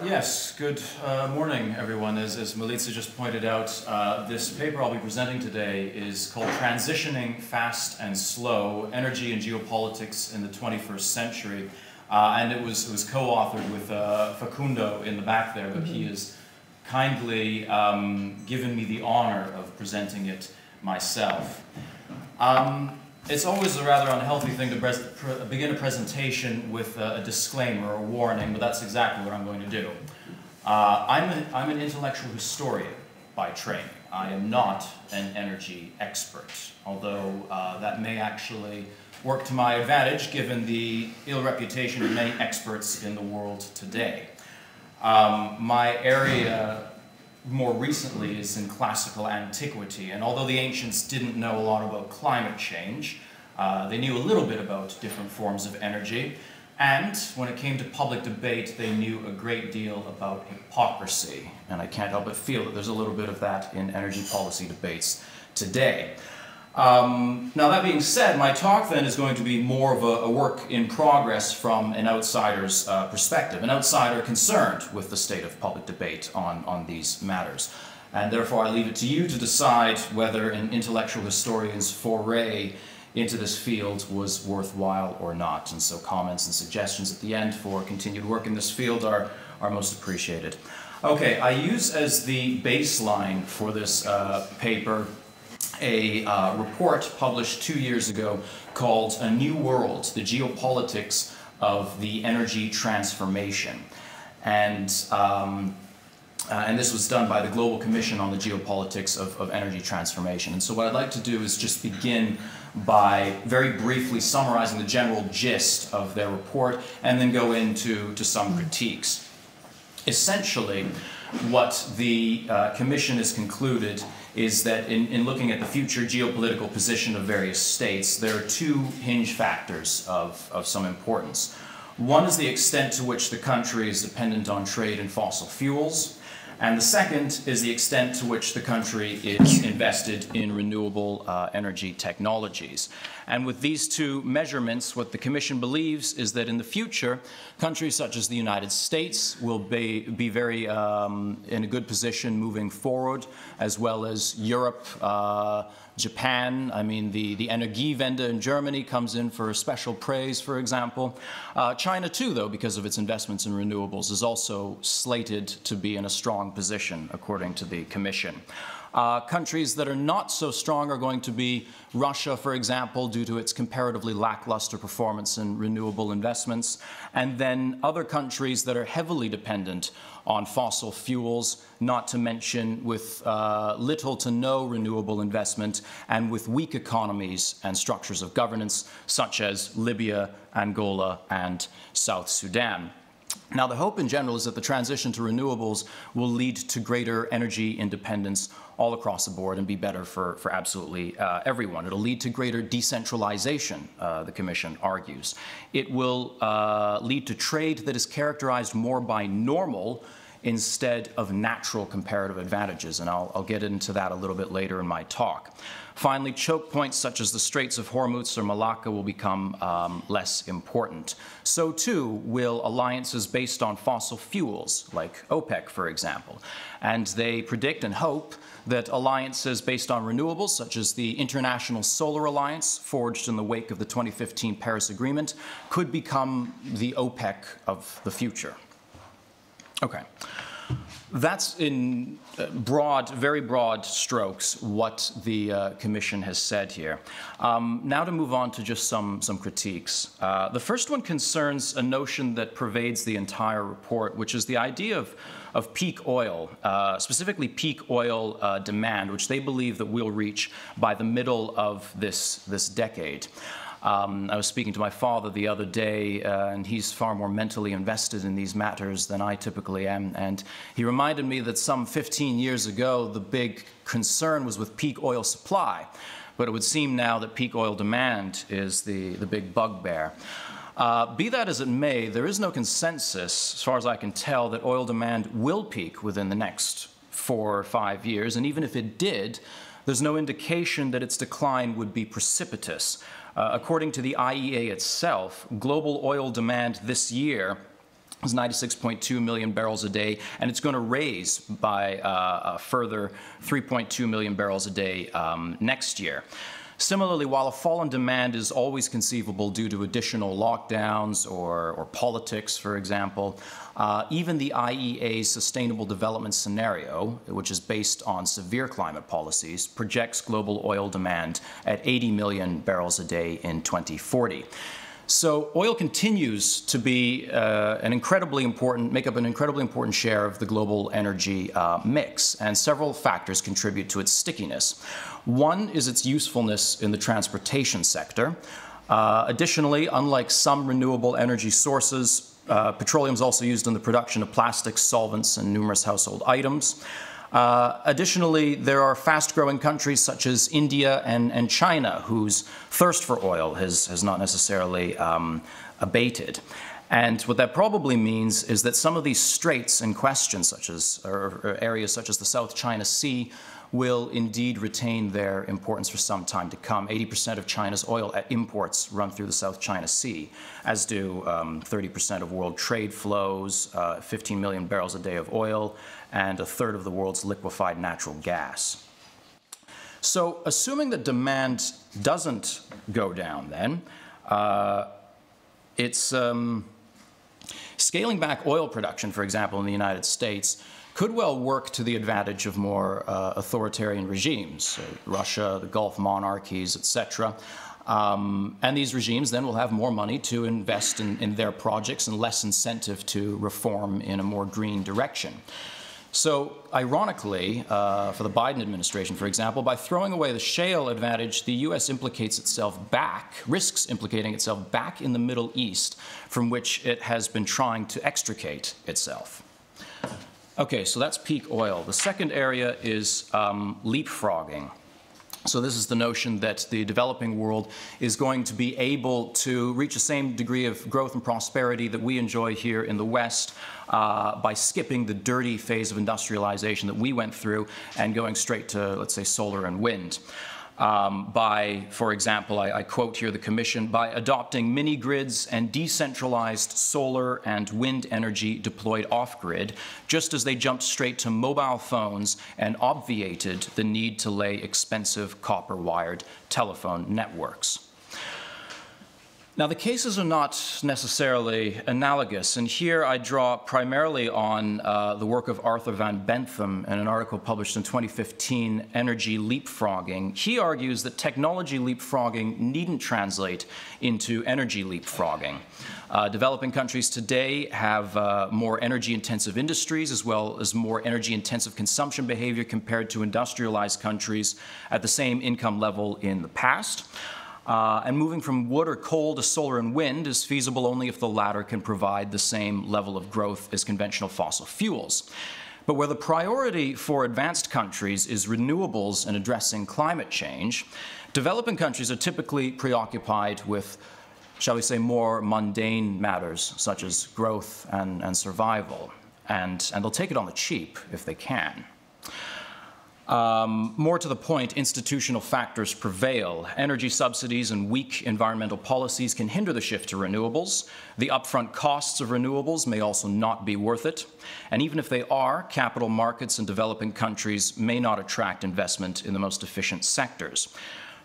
Yes, good morning, everyone. As Milica just pointed out, this paper I'll be presenting today is called Transitioning Fast and Slow, Energy and Geopolitics in the 21st Century. And it was co-authored with Facundo in the back there, but he has kindly given me the honor of presenting it myself. It's always a rather unhealthy thing to begin a presentation with a disclaimer or a warning, but that's exactly what I'm going to do. I'm an intellectual historian by training. I am not an energy expert, although that may actually work to my advantage given the ill reputation of many experts in the world today. My area more recently is in classical antiquity, and although the ancients didn't know a lot about climate change, they knew a little bit about different forms of energy, and when it came to public debate, they knew a great deal about hypocrisy, and I can't help but feel that there's a little bit of that in energy policy debates today. Now that being said, my talk then is going to be more of a work in progress from an outsider's perspective, an outsider concerned with the state of public debate on these matters. And therefore I leave it to you to decide whether an intellectual historian's foray into this field was worthwhile or not. And so comments and suggestions at the end for continued work in this field are most appreciated. Okay, I use as the baseline for this paper a report published 2 years ago called A New World, the Geopolitics of the Energy Transformation. And this was done by the Global Commission on the Geopolitics of Energy Transformation. And so what I'd like to do is just begin by very briefly summarizing the general gist of their report and then go into some critiques. Essentially, what the Commission has concluded is that in looking at the future geopolitical position of various states, there are two hinge factors of some importance. One is the extent to which the country is dependent on trade in fossil fuels, and the second is the extent to which the country is invested in renewable energy technologies. And with these two measurements, what the Commission believes is that in the future, countries such as the United States will be very in a good position moving forward, as well as Europe, Japan. I mean, the Energiewende in Germany comes in for special praise, for example. China, too, though, because of its investments in renewables, is also slated to be in a strong position, according to the Commission. Countries that are not so strong are going to be Russia, for example, due to its comparatively lackluster performance in renewable investments, and then other countries that are heavily dependent on fossil fuels, not to mention with little to no renewable investment and with weak economies and structures of governance such as Libya, Angola, and South Sudan. Now, the hope in general is that the transition to renewables will lead to greater energy independence all across the board and be better for absolutely everyone. It'll lead to greater decentralization, the Commission argues. It will lead to trade that is characterized more by normal instead of natural comparative advantages, and I'll get into that a little bit later in my talk. Finally, choke points such as the Straits of Hormuz or Malacca will become less important. So too will alliances based on fossil fuels, like OPEC, for example. And they predict and hope that alliances based on renewables, such as the International Solar Alliance, forged in the wake of the 2015 Paris Agreement, could become the OPEC of the future. Okay. That's in very broad strokes what the Commission has said here. Now to move on to just some critiques. The first one concerns a notion that pervades the entire report, which is the idea of peak oil, specifically peak oil demand, which they believe that we'll reach by the middle of this decade. I was speaking to my father the other day, and he's far more mentally invested in these matters than I typically am, and he reminded me that some 15 years ago, the big concern was with peak oil supply, but it would seem now that peak oil demand is the big bugbear. Be that as it may, there is no consensus, as far as I can tell, that oil demand will peak within the next 4 or 5 years, and even if it did, there's no indication that its decline would be precipitous. According to the IEA itself, global oil demand this year is 96.2 million barrels a day, and it's going to raise by a further 3.2 million barrels a day next year. Similarly, while a fall in demand is always conceivable due to additional lockdowns or politics, for example, even the IEA's Sustainable Development Scenario, which is based on severe climate policies, projects global oil demand at 80 million barrels a day in 2040. So oil continues to be make up an incredibly important share of the global energy mix, and several factors contribute to its stickiness. One is its usefulness in the transportation sector. Additionally, unlike some renewable energy sources, petroleum is also used in the production of plastics, solvents, and numerous household items. Additionally, there are fast-growing countries such as India and China whose thirst for oil has not necessarily abated. And what that probably means is that some of these straits in question, or areas such as the South China Sea, will indeed retain their importance for some time to come. 80% of China's oil imports run through the South China Sea, as do 30% of world trade flows, 15 million barrels a day of oil, and a third of the world's liquefied natural gas. So assuming that demand doesn't go down then, scaling back oil production, for example, in the United States, could well work to the advantage of more authoritarian regimes, Russia, the Gulf monarchies, etc. And these regimes then will have more money to invest in their projects and less incentive to reform in a more green direction. So, ironically, for the Biden administration, for example, by throwing away the shale advantage, the U.S. risks implicating itself back in the Middle East, from which it has been trying to extricate itself. Okay, so that's peak oil. The second area is leapfrogging. So this is the notion that the developing world is going to be able to reach the same degree of growth and prosperity that we enjoy here in the West by skipping the dirty phase of industrialization that we went through and going straight to, let's say, solar and wind. For example, I quote here the Commission, by adopting mini-grids and decentralized solar and wind energy deployed off-grid, just as they jumped straight to mobile phones and obviated the need to lay expensive copper-wired telephone networks. Now, the cases are not necessarily analogous, and here I draw primarily on the work of Arthur van Bentham in an article published in 2015, Energy Leapfrogging. He argues that technology leapfrogging needn't translate into energy leapfrogging. Developing countries today have more energy-intensive industries as well as more energy-intensive consumption behavior compared to industrialized countries at the same income level in the past. And moving from wood or coal to solar and wind is feasible only if the latter can provide the same level of growth as conventional fossil fuels. But where the priority for advanced countries is renewables and addressing climate change, developing countries are typically preoccupied with, shall we say, more mundane matters such as growth and survival. And they'll take it on the cheap if they can. More to the point, institutional factors prevail. Energy subsidies and weak environmental policies can hinder the shift to renewables. The upfront costs of renewables may also not be worth it. And even if they are, capital markets in developing countries may not attract investment in the most efficient sectors.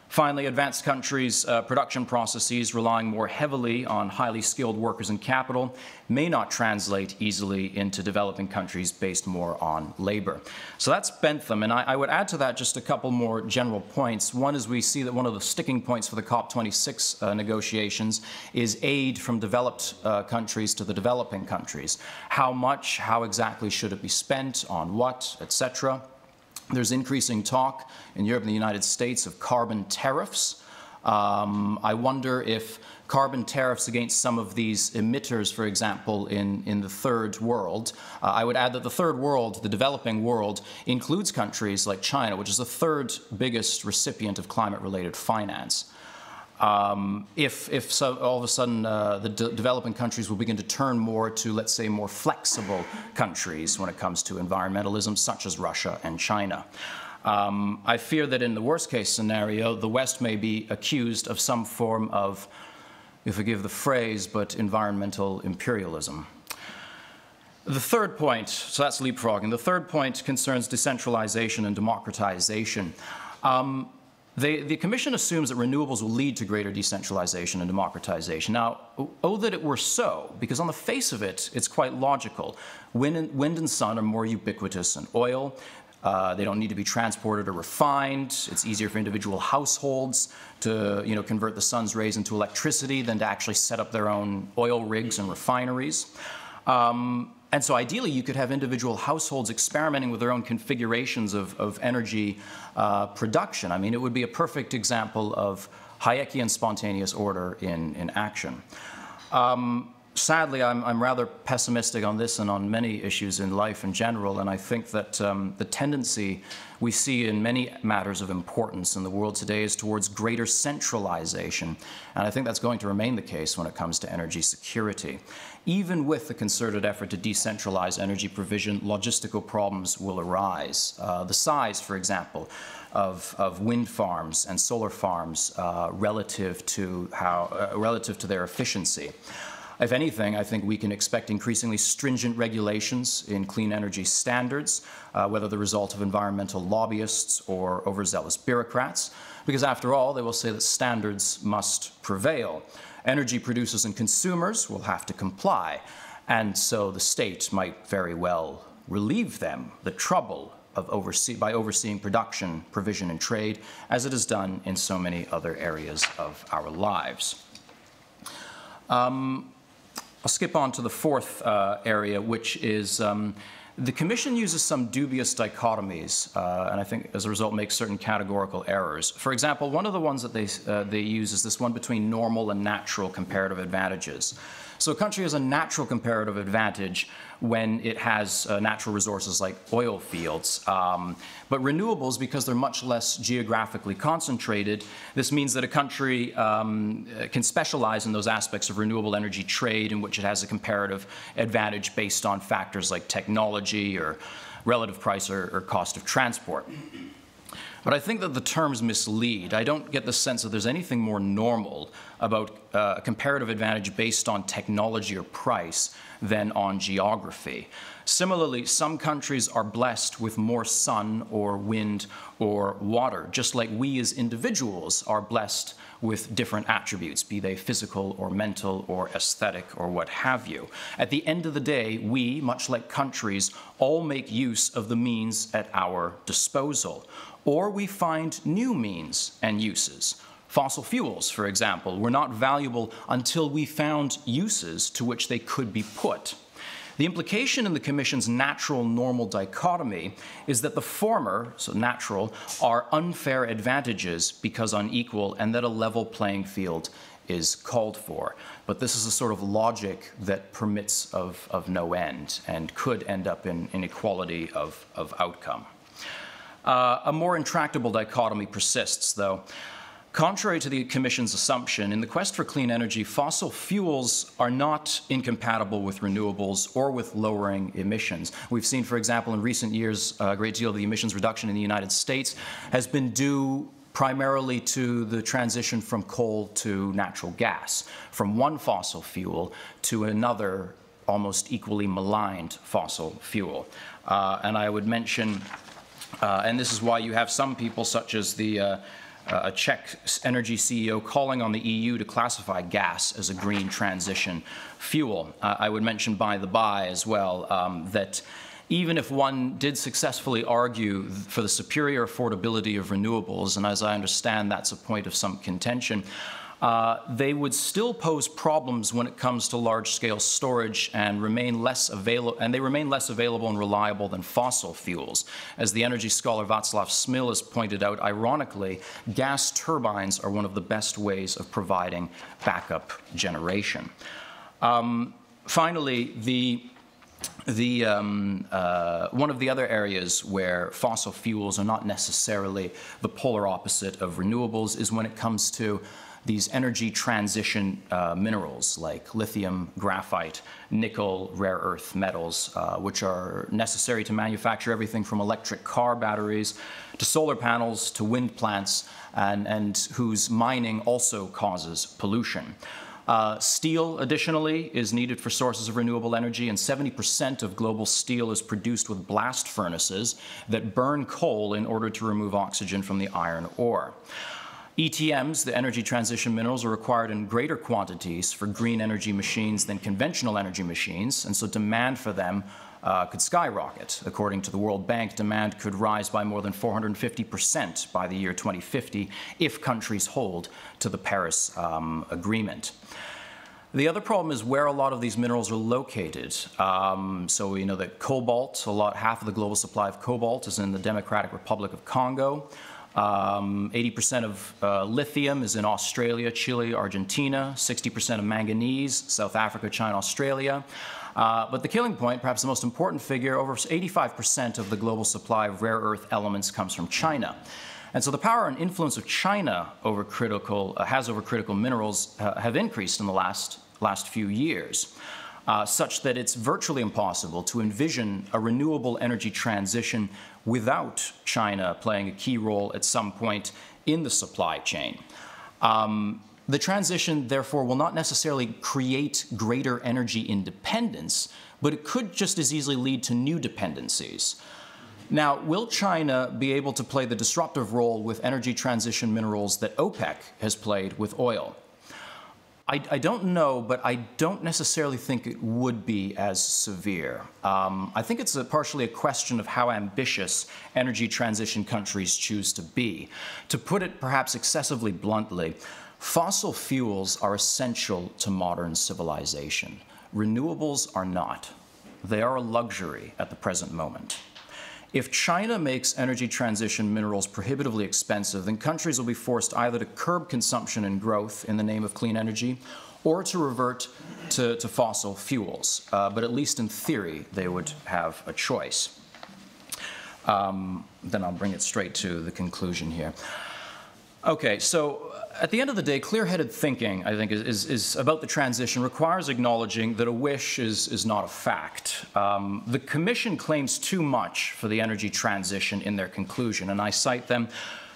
Finally, advanced countries' production processes relying more heavily on highly skilled workers and capital may not translate easily into developing countries based more on labor. So that's Bentham, and I would add to that just a couple more general points. One is we see that one of the sticking points for the COP26 negotiations is aid from developed countries to the developing countries. How much, how exactly should it be spent, on what, etc. There's increasing talk in Europe and the United States of carbon tariffs. I wonder if carbon tariffs against some of these emitters, for example, in the third world. I would add that the third world, the developing world, includes countries like China, which is the third biggest recipient of climate-related finance. If so, all of a sudden the developing countries will begin to turn more to, let's say, more flexible countries when it comes to environmentalism, such as Russia and China. I fear that in the worst case scenario, the West may be accused of some form of, you forgive the phrase, but environmental imperialism. The third point, so that's leapfrogging. The third point concerns decentralization and democratization. The Commission assumes that renewables will lead to greater decentralization and democratization. Now, oh, that it were so, because on the face of it, it's quite logical. Wind and sun are more ubiquitous than oil. They don't need to be transported or refined. It's easier for individual households to, convert the sun's rays into electricity than to actually set up their own oil rigs and refineries. And so ideally, you could have individual households experimenting with their own configurations of energy production. I mean, it would be a perfect example of Hayekian spontaneous order in action. Sadly, I'm rather pessimistic on this and on many issues in life in general, and I think that the tendency we see in many matters of importance in the world today is towards greater centralization, and I think that's going to remain the case when it comes to energy security. Even with the concerted effort to decentralize energy provision, logistical problems will arise. The size, for example, of wind farms and solar farms relative to their efficiency. If anything, I think we can expect increasingly stringent regulations in clean energy standards, whether the result of environmental lobbyists or overzealous bureaucrats, because after all, they will say that standards must prevail. Energy producers and consumers will have to comply, and so the state might very well relieve them the trouble of by overseeing production, provision, and trade, as it is done in so many other areas of our lives. I'll skip on to the fourth area, which is the Commission uses some dubious dichotomies, and I think as a result makes certain categorical errors. For example, one of the ones that they use is this one between normal and natural comparative advantages. So a country has a natural comparative advantage when it has natural resources like oil fields. But renewables, because they're much less geographically concentrated, this means that a country can specialize in those aspects of renewable energy trade in which it has a comparative advantage based on factors like technology or relative price or cost of transport. But I think that the terms mislead. I don't get the sense that there's anything more normal about a comparative advantage based on technology or price than on geography. Similarly, some countries are blessed with more sun or wind or water, just like we as individuals are blessed with different attributes, be they physical or mental or aesthetic or what have you. At the end of the day, we, much like countries, all make use of the means at our disposal. Or we find new means and uses. Fossil fuels, for example, were not valuable until we found uses to which they could be put. The implication in the Commission's natural-normal dichotomy is that the former, so natural, are unfair advantages because unequal, and that a level playing field is called for. But this is a sort of logic that permits of no end and could end up in inequality of outcome. A more intractable dichotomy persists, though. Contrary to the Commission's assumption, in the quest for clean energy, fossil fuels are not incompatible with renewables or with lowering emissions. We've seen, for example, in recent years, a great deal of the emissions reduction in the United States has been due primarily to the transition from coal to natural gas, from one fossil fuel to another almost equally maligned fossil fuel. And I would mention, and this is why you have some people such as a Czech energy CEO calling on the EU to classify gas as a green transition fuel. I would mention by the by as well that even if one did successfully argue for the superior affordability of renewables, and as I understand that's a point of some contention, they would still pose problems when it comes to large-scale storage and remain less available and reliable than fossil fuels. As the energy scholar Václav Smil has pointed out, ironically, gas turbines are one of the best ways of providing backup generation. Finally, one of the other areas where fossil fuels are not necessarily the polar opposite of renewables is when it comes to these energy transition minerals like lithium, graphite, nickel, rare earth metals, which are necessary to manufacture everything from electric car batteries to solar panels to wind plants, and whose mining also causes pollution. Steel, additionally, is needed for sources of renewable energy, and 70% of global steel is produced with blast furnaces that burn coal in order to remove oxygen from the iron ore. ETMs, the energy transition minerals, are required in greater quantities for green energy machines than conventional energy machines, and so demand for them could skyrocket. According to the World Bank, demand could rise by more than 450% by the year 2050 if countries hold to the Paris Agreement. The other problem is where a lot of these minerals are located. So we know that cobalt, half of the global supply of cobalt is in the Democratic Republic of Congo. 80% of lithium is in Australia, Chile, Argentina, 60% of manganese, South Africa, China, Australia. But the killing point, perhaps the most important figure, over 85% of the global supply of rare earth elements comes from China. And so the power and influence of China over critical minerals have increased in the last few years, such that it's virtually impossible to envision a renewable energy transition without China playing a key role at some point in the supply chain. The transition, therefore, will not necessarily create greater energy independence, but it could just as easily lead to new dependencies. Now, will China be able to play the disruptive role with energy transition minerals that OPEC has played with oil? I don't know, but I don't necessarily think it would be as severe. I think it's partially a question of how ambitious energy transition countries choose to be. To put it perhaps excessively bluntly, fossil fuels are essential to modern civilization. Renewables are not. They are a luxury at the present moment. If China makes energy transition minerals prohibitively expensive, then countries will be forced either to curb consumption and growth in the name of clean energy or to revert to fossil fuels. But at least in theory, they would have a choice. Then I'll bring it straight to the conclusion here. Okay, so at the end of the day, clear-headed thinking, I think, is about the transition requires acknowledging that a wish is not a fact. The Commission claims too much for the energy transition in their conclusion, and I cite them.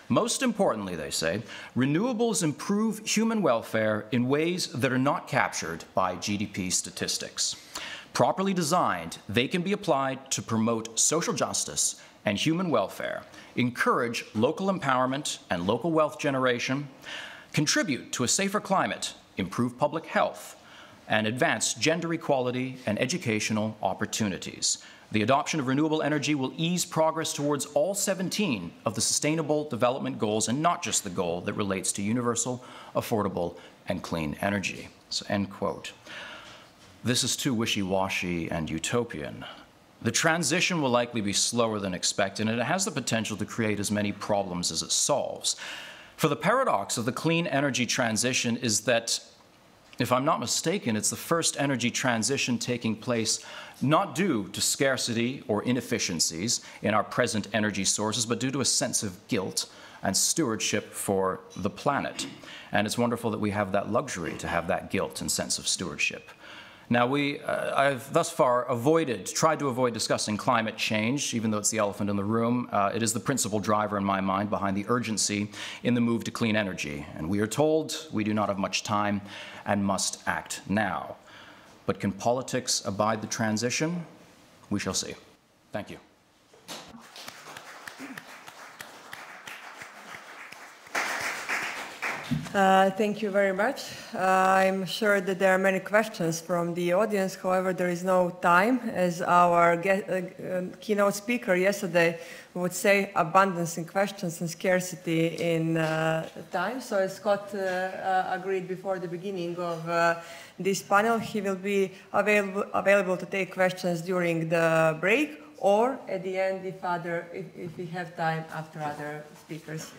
Most importantly, they say, renewables improve human welfare in ways that are not captured by GDP statistics. Properly designed, they can be applied to promote social justice and human welfare, encourage local empowerment and local wealth generation, contribute to a safer climate, improve public health, and advance gender equality and educational opportunities. The adoption of renewable energy will ease progress towards all 17 of the Sustainable Development Goals, and not just the goal that relates to universal, affordable, and clean energy. So, end quote. This is too wishy-washy and utopian. The transition will likely be slower than expected, and it has the potential to create as many problems as it solves. For the paradox of the clean energy transition is that, if I'm not mistaken, it's the first energy transition taking place not due to scarcity or inefficiencies in our present energy sources, but due to a sense of guilt and stewardship for the planet. And it's wonderful that we have that luxury to have that guilt and sense of stewardship. Now, I've thus far tried to avoid discussing climate change, even though it's the elephant in the room. It is the principal driver in my mind behind the urgency in the move to clean energy. And we are told we do not have much time and must act now. But can politics abide the transition? We shall see. Thank you. Thank you very much. I'm sure that there are many questions from the audience. However, there is no time, as our keynote speaker yesterday would say, abundance in questions and scarcity in time. So as Scott agreed before the beginning of this panel, he will be available to take questions during the break or at the end if we have time after other speakers.